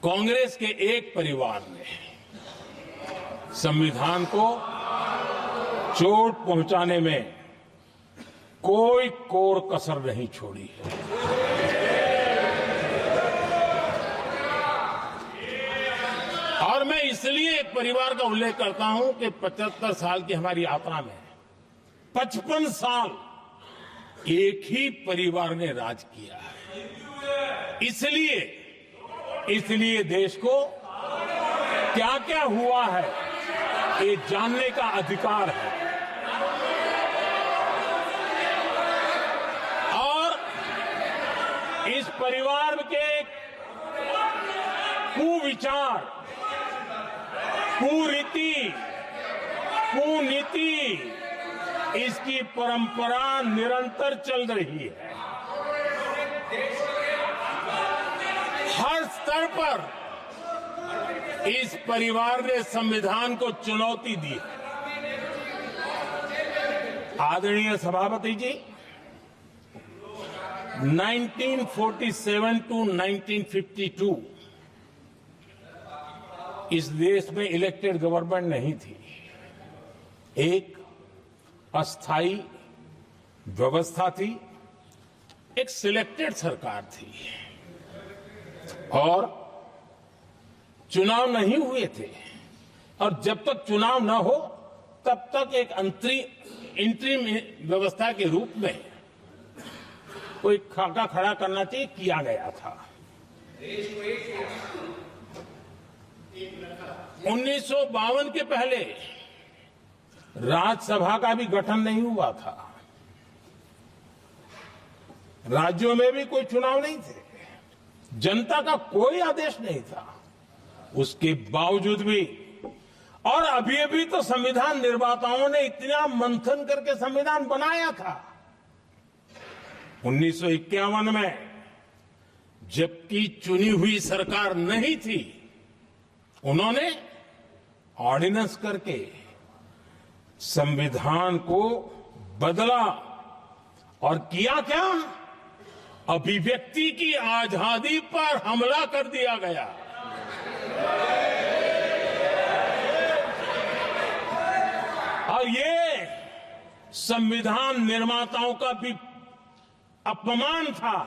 कांग्रेस के एक परिवार ने संविधान को चोट पहुंचाने में कोई कोर कसर नहीं छोड़ी है। और मैं इसलिए एक परिवार का उल्लेख करता हूं कि 75 साल की हमारी यात्रा में 55 साल एक ही परिवार ने राज किया है। इसलिए देश को क्या क्या हुआ है ये जानने का अधिकार है। और इस परिवार के कुविचार, कुरीति, कुनीति, इसकी परंपरा निरंतर चल रही है। हर स्तर पर इस परिवार ने संविधान को चुनौती दी है। आदरणीय सभापति जी, 1947 टू 1952 इस देश में इलेक्टेड गवर्नमेंट नहीं थी। एक अस्थायी व्यवस्था थी, एक सिलेक्टेड सरकार थी और चुनाव नहीं हुए थे। और जब तक चुनाव न हो तब तक एक इंटरिम व्यवस्था के रूप में कोई खाका खड़ा करना चाहिए, किया गया था। 1952 के पहले राज्यसभा का भी गठन नहीं हुआ था। राज्यों में भी कोई चुनाव नहीं थे, जनता का कोई आदेश नहीं था। उसके बावजूद भी, और अभी तो संविधान निर्माताओं ने इतना मंथन करके संविधान बनाया था। 1951 में जबकि चुनी हुई सरकार नहीं थी, उन्होंने ऑर्डिनेंस करके संविधान को बदला और किया क्या? अभिव्यक्ति की आजादी पर हमला कर दिया गया। और ये संविधान निर्माताओं का भी अपमान था,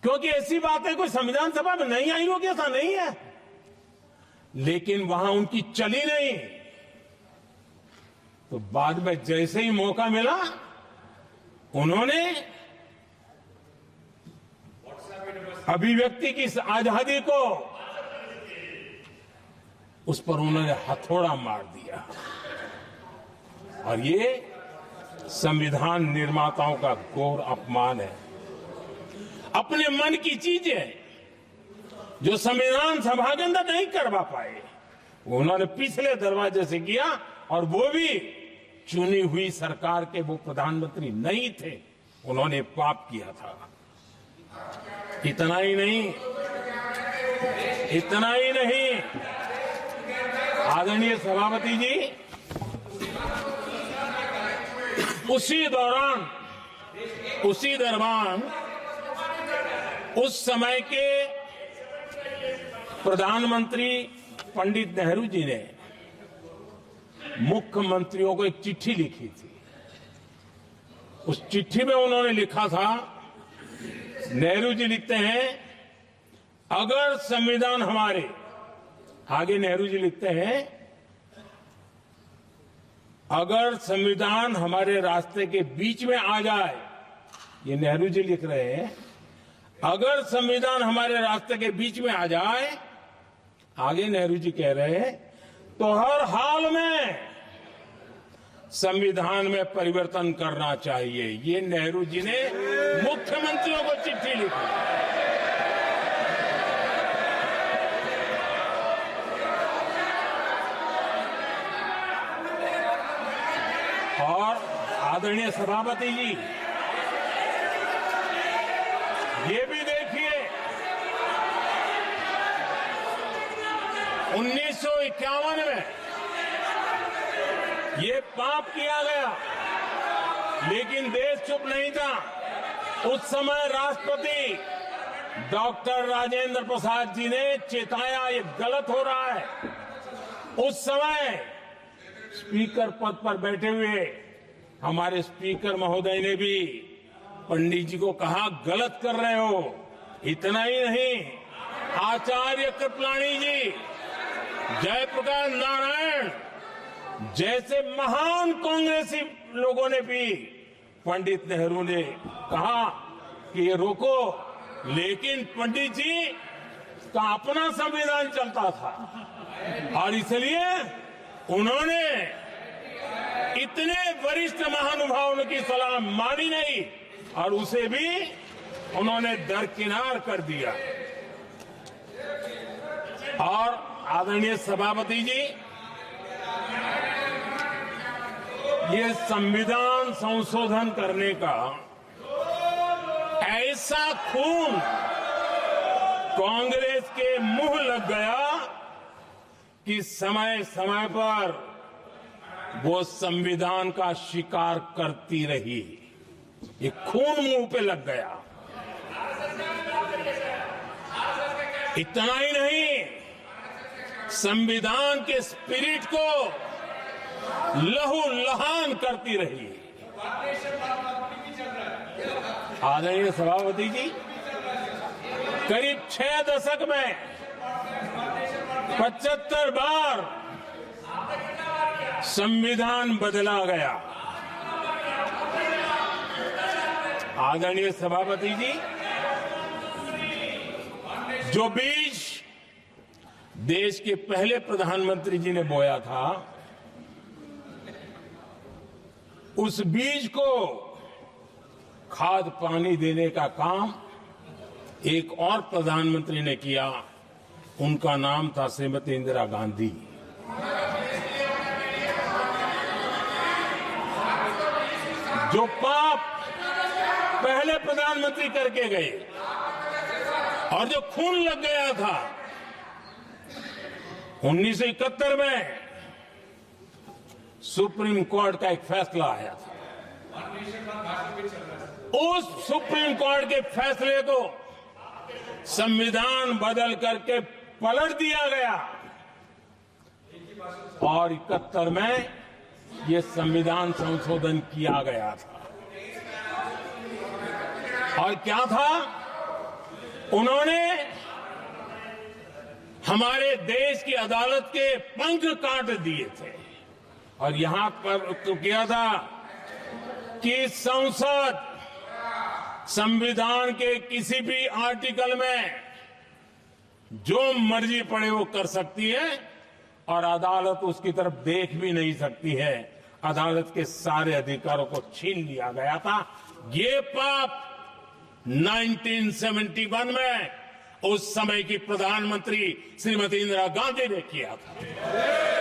क्योंकि ऐसी बातें कोई संविधान सभा में नहीं आई होगी, ऐसा नहीं है। लेकिन वहां उनकी चली नहीं, तो बाद में जैसे ही मौका मिला उन्होंने अभिव्यक्ति की आजादी को, उस पर उन्होंने हथौड़ा मार दिया। और ये संविधान निर्माताओं का घोर अपमान है। अपने मन की चीजें जो संविधान सभा के अंदर नहीं करवा पाए, उन्होंने पिछले दरवाजे से किया, और वो भी चुनी हुई सरकार के वो प्रधानमंत्री नहीं थे, उन्होंने पाप किया था। इतना ही नहीं, आदरणीय सभापति जी, उसी दौरान उस समय के प्रधानमंत्री पंडित नेहरू जी ने मुख्यमंत्रियों को एक चिट्ठी लिखी थी। उस चिट्ठी में उन्होंने लिखा था, नेहरू जी लिखते हैं, अगर संविधान हमारे, आगे नेहरू जी लिखते हैं, अगर संविधान हमारे रास्ते के बीच में आ जाए, ये नेहरू जी लिख रहे हैं, अगर संविधान हमारे रास्ते के बीच में आ जाए, आगे नेहरू जी कह रहे हैं, तो हर हाल में संविधान में परिवर्तन करना चाहिए। ये नेहरू जी ने मुख्यमंत्रियों को चिट्ठी लिखी। और आदरणीय सभापति जी, ये भी देखिए, 1951 में ये पाप किया गया, लेकिन देश चुप नहीं था। उस समय राष्ट्रपति डॉक्टर राजेंद्र प्रसाद जी ने चेताया ये गलत हो रहा है। उस समय स्पीकर पद पर बैठे हुए हमारे स्पीकर महोदय ने भी पंडित जी को कहा, गलत कर रहे हो। इतना ही नहीं, आचार्य कृपलानी जी, जयप्रकाश नारायण जैसे महान कांग्रेसी लोगों ने भी पंडित नेहरू ने कहा कि ये रोको, लेकिन पंडित जी का अपना संविधान चलता था और इसलिए उन्होंने इतने वरिष्ठ महानुभावों की सलाह मानी नहीं और उसे भी उन्होंने दरकिनार कर दिया। और आदरणीय सभापति जी, ये संविधान संशोधन करने का ऐसा खून कांग्रेस के मुंह लग गया कि समय समय पर वो संविधान का शिकार करती रही। ये खून मुंह पे लग गया। इतना ही नहीं, संविधान के स्पिरिट को लहू लहान करती रही। आदरणीय सभापति जी, करीब 6 दशक में 75 बार संविधान बदला गया। आदरणीय सभापति जी, जो बीज देश के पहले प्रधानमंत्री जी ने बोया था, उस बीज को खाद पानी देने का काम एक और प्रधानमंत्री ने किया। उनका नाम था श्रीमती इंदिरा गांधी। जो पाप पहले प्रधानमंत्री करके गए और जो खून लग गया था 1971 में, सुप्रीम कोर्ट का एक फैसला आया था। उस सुप्रीम कोर्ट के फैसले को संविधान बदल करके पलट दिया गया और 71 में ये संविधान संशोधन किया गया था। और क्या था, उन्होंने हमारे देश की अदालत के पंख काट दिए थे और यहां पर तो किया था कि संसद संविधान के किसी भी आर्टिकल में जो मर्जी पड़े वो कर सकती है और अदालत उसकी तरफ देख भी नहीं सकती है। अदालत के सारे अधिकारों को छीन लिया गया था। ये पाप 1971 में उस समय की प्रधानमंत्री श्रीमती इंदिरा गांधी ने किया था।